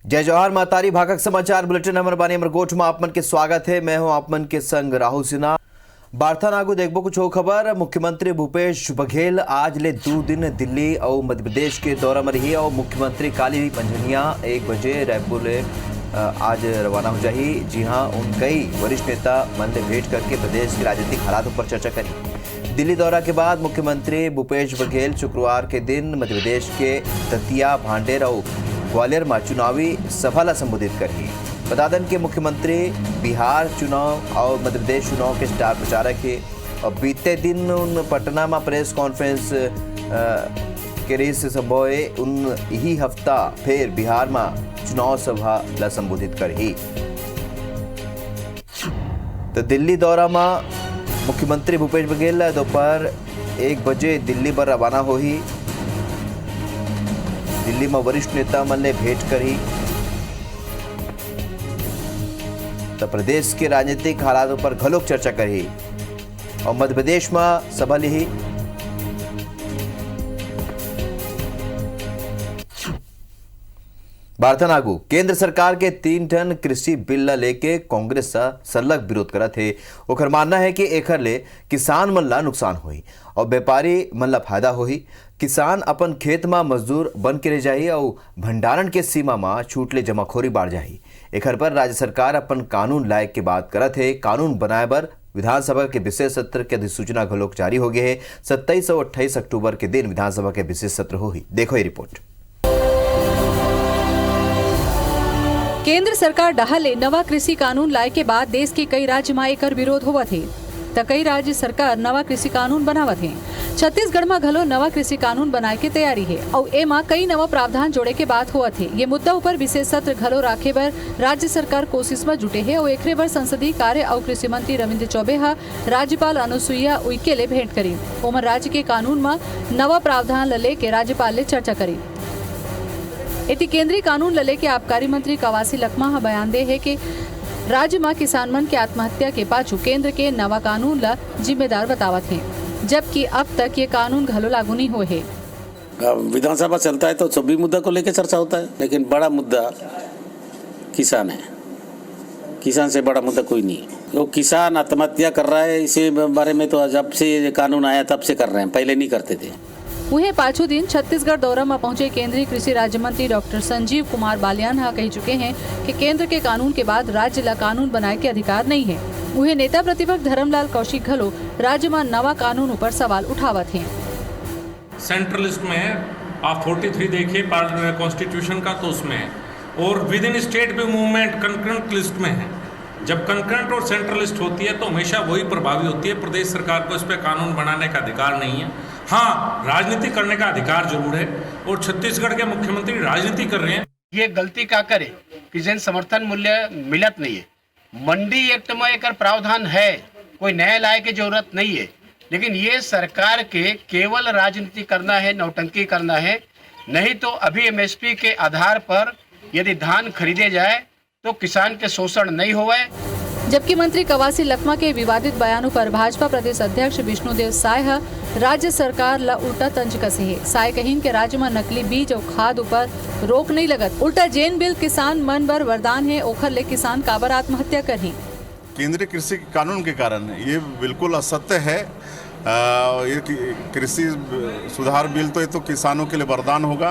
जय जवाहर मातारी भागक समाचार बुलेटिन नंबर बानी अमरकोट में आपमन के स्वागत है। मैं हूं आपमन के संग राहुल सिन्हा। बारथा नागु देखबो कुछ हो खबर। मुख्यमंत्री भूपेश बघेल आज ले 2 दिन दिल्ली और मध्य प्रदेश के दौरा में रही और मुख्यमंत्री काली पंजनिया 1 बजे रायपुर ले आज रवाना हो जाही। जी हाँ, उन कई वरिष्ठ नेता मन ने भेंट करके प्रदेश के राजनीतिक हालातों पर चर्चा करी। दिल्ली दौरा के बाद मुख्यमंत्री भूपेश बघेल शुक्रवार के दिन मध्य प्रदेश के दतिया, भांडेर और ग्वालियर में चुनावी सभा ला संबोधित करी। बता दें कि मुख्यमंत्री बिहार चुनाव और मध्य प्रदेश चुनाव के स्टार प्रचारक है और बीते दिन उन पटना में प्रेस कॉन्फ्रेंस के रही से संभव है। उन यही हफ्ता फिर बिहार में चुनाव सभा ला संबोधित करी। तो दिल्ली दौरा में मुख्यमंत्री भूपेश बघेल दोपहर 1 बजे दिल्ली पर रवाना हो ही। दिल्ली में वरिष्ठ नेता मन ने भेंट करी तो प्रदेश के राजनीतिक हालातों पर घलोक चर्चा करी और मध्य प्रदेश में सभा ली। बारथनागु केंद्र सरकार के 3 टन कृषि बिल ला लेके कांग्रेस सा सलग विरोध करत है। ओकर मानना है कि एकर ले किसान मन ला नुकसान होई और व्यापारी मन ला फायदा होई। किसान अपन खेत में मजदूर बन के रह जाही और भंडारण के सीमा में छूट ले जमाखोरी बढ़ जाही। एकर पर राज्य सरकार अपन कानून लायक के बात करत है। कानून बनाए बर विधानसभा के विशेष सत्र के अधिसूचना घलोक जारी हो गए है। 27 और 28 अक्टूबर के दिन विधानसभा के विशेष सत्र होही। देखो ये रिपोर्ट। केंद्र सरकार डहाले नवा कृषि कानून लाए के बाद देश के कई राज्य में एकर विरोध होवत है तो कई राज्य सरकार नवा कृषि कानून बनावत है। छत्तीसगढ़ में घलो नवा कृषि कानून बनाए के तैयारी है और एमा कई नवा प्रावधान जोड़े के बात होवत है। ये मुद्दा ऊपर विशेष सत्र घलो राखे बर राज्य सरकार कोशिश में जुटे है और एकरे बर संसदीय कार्य और कृषि मंत्री रविंद्र चौबे हा राज्यपाल अनुसुईया उइके ले भेंट करी। ओमन राज्य के कानून में नवा प्रावधान ले के राज्यपाल ले चर्चा करी। इति केंद्रीय कानून लले के आबकारी मंत्री कवासी लखमा हा बयान दे है कि राज्य में किसान मन के आत्महत्या के पाछू केंद्र के नवा कानून ला जिम्मेदार बतावत है, जबकि अब तक ये कानून घलो लागू नहीं हुए है। विधानसभा चलता है तो सभी मुद्दा को लेकर चर्चा होता है, लेकिन बड़ा मुद्दा किसान है। किसान से बड़ा मुद्दा कोई नहीं है। तो किसान आत्महत्या कर रहा है, इसी बारे में तो जब से ये कानून आया तब से कर रहे हैं, पहले नहीं करते थे। वहीं पांचों दिन छत्तीसगढ़ दौरा में पहुंचे केंद्रीय कृषि राज्य मंत्री डॉक्टर संजीव कुमार बालियान हा कह चुके हैं कि केंद्र के कानून के बाद राज्य ला कानून बनाए के अधिकार नहीं है। वहीं नेता प्रतिपक्ष धर्मलाल कौशिक घलो राज्य में नवा कानून ऊपर सवाल उठावत हैं। सेंट्रल लिस्ट में है, आप 43 देखिए कॉन्स्टिट्यूशन का, तो उसमें है। और विद इन स्टेट भी मूवमेंट कंकरेंट लिस्ट में है। जब कंकरेंट और सेंट्रल लिस्ट होती है तो हमेशा वही प्रभावी होती है। प्रदेश सरकार को इस पर कानून बनाने का अधिकार नहीं है। हाँ, राजनीति करने का अधिकार जरूर है और छत्तीसगढ़ के मुख्यमंत्री राजनीति कर रहे हैं। ये गलती का करे कि जन समर्थन मूल्य मिलत नहीं है। मंडी एक्ट में एक प्रावधान है, कोई नया लाए की जरूरत नहीं है, लेकिन ये सरकार के केवल राजनीति करना है, नौटंकी करना है। नहीं तो अभी एमएसपी के आधार पर यदि धान खरीदे जाए तो किसान के शोषण नहीं होवे। जबकि मंत्री कवासी लखमा के विवादित बयानों पर भाजपा प्रदेश अध्यक्ष विष्णुदेव साय राज्य सरकार ला उल्टा तंज कसे है। साय कहीन के राज्य में नकली बीज और खाद ऊपर रोक नहीं लगत, उल्टा जैन बिल किसान मन बर वरदान है। ओखर ले किसान काबर आत्महत्या करही। केंद्रीय कृषि कानून के कारण ये बिल्कुल असत्य है। ये कृषि सुधार बिल तो ये तो किसानों के लिए वरदान होगा।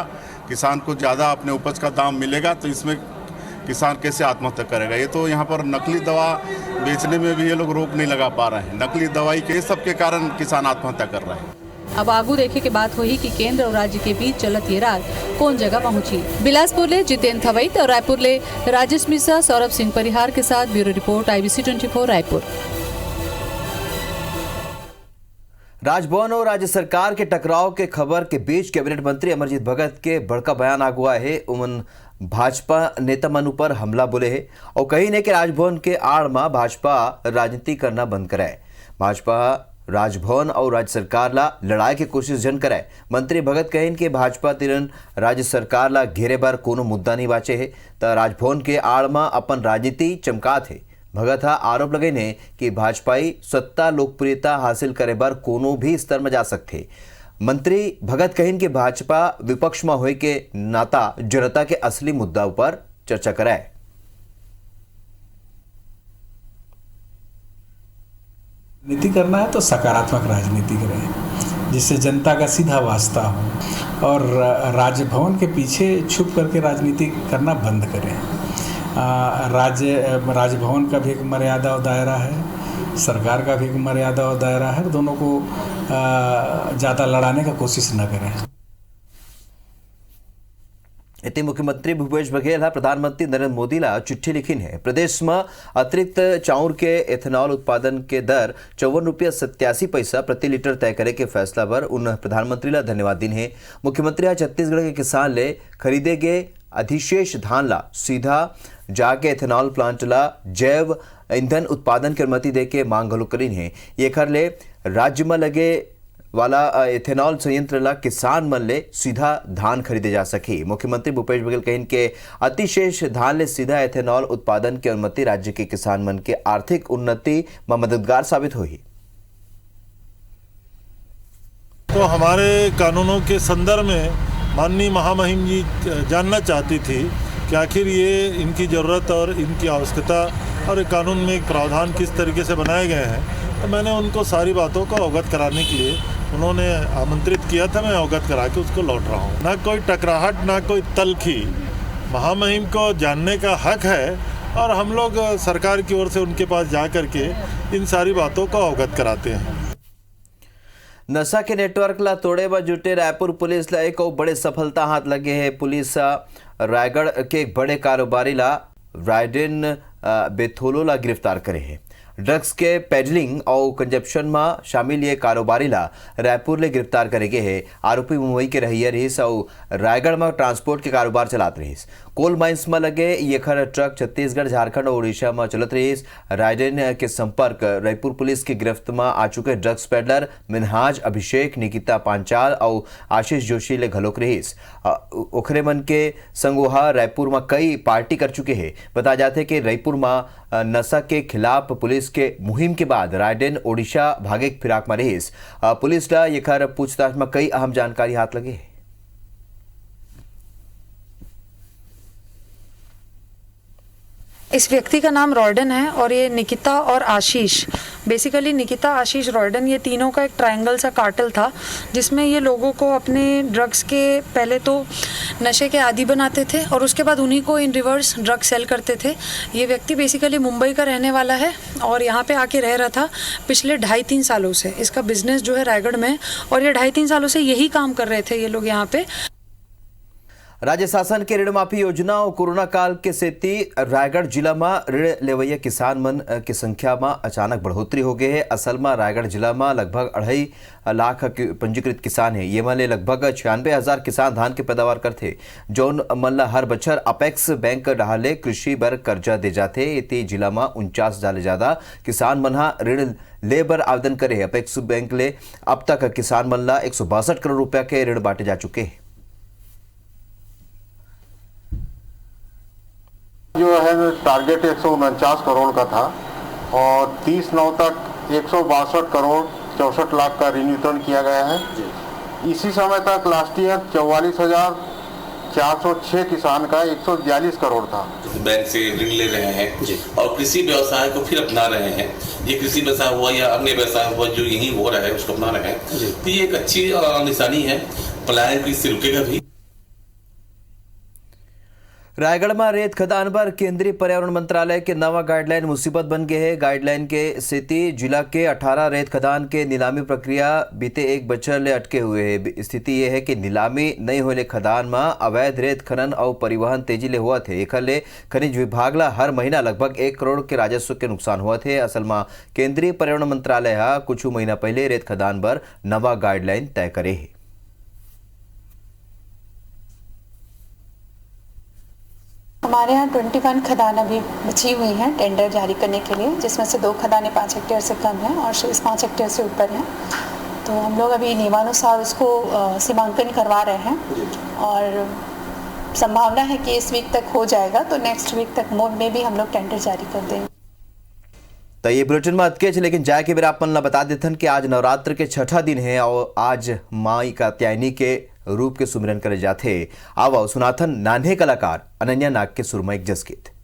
किसान को ज़्यादा अपने उपज का दाम मिलेगा तो इसमें किसान कैसे आत्महत्या करेगा। ये तो यहाँ पर नकली दवा बेचने में भी ये लोग रोक नहीं लगा पा रहे हैं। नकली दवाई के सब के कारण किसान आत्महत्या कर रहा है। अब आगू देखे के बात हुई कि केंद्र और राज्य के बीच चलत ये राग कौन जगह पहुंची। बिलासपुर ले जितेंद्र थवैत और रायपुर ले राजेश मिश्रा, सौरभ सिंह परिहार के साथ bureau report IBC 24 Raipur. Raj Bhavan और राज्य सरकार के टकराव के खबर के बीच कैबिनेट मंत्री अमरजीत भगत के बड़का बयान आगुआ है। उमन भाजपा नेता मन पर हमला बोले है और कही ने कि राजभवन के आड़ में भाजपा राजनीति करना बंद कराए। भाजपा राजभवन और राज्य सरकार ला लड़ाई की कोशिश जन कराए। मंत्री भगत कहिन कि भाजपा तिरन राज्य सरकार ला घेरे बार कोनो मुद्दा नहीं बाचे है तो राजभवन के आड़ में अपन राजनीति चमकात है। भगत हा आरोप लगेने कि भाजपाई सत्ता लोकप्रियता हासिल करे बार कोनो भी स्तर में जा सकते। मंत्री भगत कहिन कि भाजपा विपक्ष में होए के नाता जनता के असली मुद्दा पर चर्चा कराए। नीति करना है तो सकारात्मक राजनीति करें जिससे जनता का सीधा वास्ता हो और राजभवन के पीछे छुप करके राजनीति करना बंद करें। राजभवन का भी एक मर्यादा और दायरा है, सरकार का भी एक मर्यादा और दायरा है, दोनों को ज़्यादा लड़ाने का कोशिश न करें। इथे मुख्यमंत्री भूपेश बघेल हा प्रधानमंत्री नरेंद्र मोदीला चिठ्ठी लिखीन है। प्रदेश में अतिरिक्त चाउर के एथेनॉल उत्पादन के दर 54 रुपया 87 पैसा प्रति लीटर तय करे के फैसला पर उन प्रधानमंत्री ला धन्यवाद दिन है। मुख्यमंत्री आज छत्तीसगढ़ के किसान ले खरीदे गए अधिशेष धान ला सीधा जाके एथेनॉल प्लांट ला जैव ईंधन उत्पादन की अनुमति दे के मांग घलो करीन है। ये कर ले राज्य में लगे वाला एथेनॉल संयंत्र ला किसान मन ले सीधा धान खरीदे जा सके। मुख्यमंत्री भूपेश बघेल कहिन के अतिशेष धान ले सीधा एथेनॉल उत्पादन की अनुमति राज्य के किसान मन के आर्थिक उन्नति में मददगार साबित हुई। तो हमारे कानूनों के संदर्भ में माननीय महामहिम जी जानना चाहती थी कि आखिर ये इनकी ज़रूरत और इनकी आवश्यकता और कानून में एक प्रावधान किस तरीके से बनाए गए हैं। तो मैंने उनको सारी बातों को अवगत कराने के लिए उन्होंने आमंत्रित किया था, मैं अवगत करा के उसको लौट रहा हूँ। ना कोई टकराहट ना कोई तलखी, महामहिम को जानने का हक है और हम लोग सरकार की ओर से उनके पास जा करके इन सारी बातों को अवगत कराते हैं। नशा के नेटवर्क ला तोड़े व जुटे रायपुर पुलिस ला एक और बड़े सफलता हाथ लगे है। पुलिस रायगढ़ के एक बड़े कारोबारी ला राइडेन बेथोलो ला गिरफ्तार करे है। ड्रग्स के पेडलिंग और कंजप्शन में शामिल ये कारोबारी ला रायपुर ले गिरफ्तार करे गए है। आरोपी मुंबई के रहिया रहीस और रायगढ़ में ट्रांसपोर्ट के कारोबार चलात रहीस। कोल माइंस में लगे ये खर ट्रक छत्तीसगढ़, झारखंड और उड़ीसा में चलत रहीस। रायडेन के संपर्क रायपुर पुलिस की गिरफ्त में आ चुके ड्रग्स पेडलर मिनहाज अभिषेक, निकिता पांचाल और आशीष जोशी ले घलोक रहीस। ओखरे मन के संगोहा रायपुर में कई पार्टी कर चुके हैं। बताया जाते कि रायपुर में नशा के खिलाफ पुलिस के मुहिम के बाद रायडेन ओडिशा भागे के फिराक में रहीस। पुलिस ला ये खर पूछताछ में कई अहम जानकारी हाथ लगे। इस व्यक्ति का नाम रॉयडन है और ये निकिता और आशीष, बेसिकली निकिता, आशीष, रॉयडन, ये तीनों का एक ट्रायंगल सा कार्टेल था जिसमें ये लोगों को अपने ड्रग्स के पहले तो नशे के आदी बनाते थे और उसके बाद उन्हीं को इन रिवर्स ड्रग सेल करते थे। ये व्यक्ति बेसिकली मुंबई का रहने वाला है और यहाँ पे आके रह रहा था पिछले 2.5-3 सालों से। इसका बिजनेस जो है रायगढ़ में और ये 2.5-3 सालों से यही काम कर रहे थे ये लोग यहाँ पे। राज्य शासन के ऋण माफी योजना और कोरोना काल के सेती रायगढ़ जिला में ऋण लेवैया किसान मन की संख्या में अचानक बढ़ोतरी हो गई है। असल में रायगढ़ जिला में लगभग 2.5 लाख पंजीकृत किसान है। ये मन ले लगभग 96,000 किसान धान के पैदावार करते, जौन मन ला हर बछर अपेक्स बैंक डाले कृषि बर कर्जा दे जाते। इति जिला में 49,000 ले ज्यादा किसान मन हा ऋण ले बर आवेदन करे। अपेक्स बैंक ले अब तक किसान मन ला 162 करोड़ रुपया के ऋण बांटे जा चुके हैं। जो है टारगेट 149 करोड़ का था और 30/9 तक 162 करोड़ 64 लाख का ऋण वितरण किया गया है। इसी समय तक लास्ट ईयर 44,406 किसान का 142 करोड़ था। बैंक से ऋण ले रहे हैं और कृषि व्यवसाय को फिर अपना रहे हैं। ये कृषि व्यवसाय हुआ या अन्य व्यवसाय हुआ जो यही हो रहा है उसको अपना रहे हैं, तो ये एक अच्छी निशानी है। पलायन भी इससे रुकेगा भी। रायगढ़ में रेत खदान पर केंद्रीय पर्यावरण मंत्रालय के नवा गाइडलाइन मुसीबत बन गए है। गाइडलाइन के सेती जिला के 18 रेत खदान के नीलामी प्रक्रिया बीते 1 बछर ले अटके हुए है। स्थिति यह है कि नीलामी नहीं होले खदान में अवैध रेत खनन और परिवहन तेजी ले हुआ थे। एकर ले खनिज विभाग ला हर महीना लगभग 1 करोड़ के राजस्व के नुकसान हुआ थे। असल में केंद्रीय पर्यावरण मंत्रालय कुछ महीना पहले रेत खदान पर नवा गाइडलाइन तय करे है। हमारे यहाँ 21 खदान अभी बची हुई हैं टेंडर जारी करने के लिए, जिसमें से 2 खदानें 5 हेक्टेयर से कम हैं और 5 हेक्टेयर से ऊपर हैं। तो हम लोग अभी नियमानुसार उसको सीमांकन करवा रहे हैं और संभावना है कि इस वीक तक हो जाएगा, तो नेक्स्ट वीक तक में भी हम लोग टेंडर जारी कर देंगे। तो ये बुलेटिन में अतके लेकिन जाए के बेर अपन ला बता देथन कि आज नवरात्र के 6ठा दिन है और आज माई कात्यायनी के रूप के सुमिरन करे जाथे। आवा सुनाथन नान्हे कलाकार अनन्या नाग के सुरमयिक जसगीत।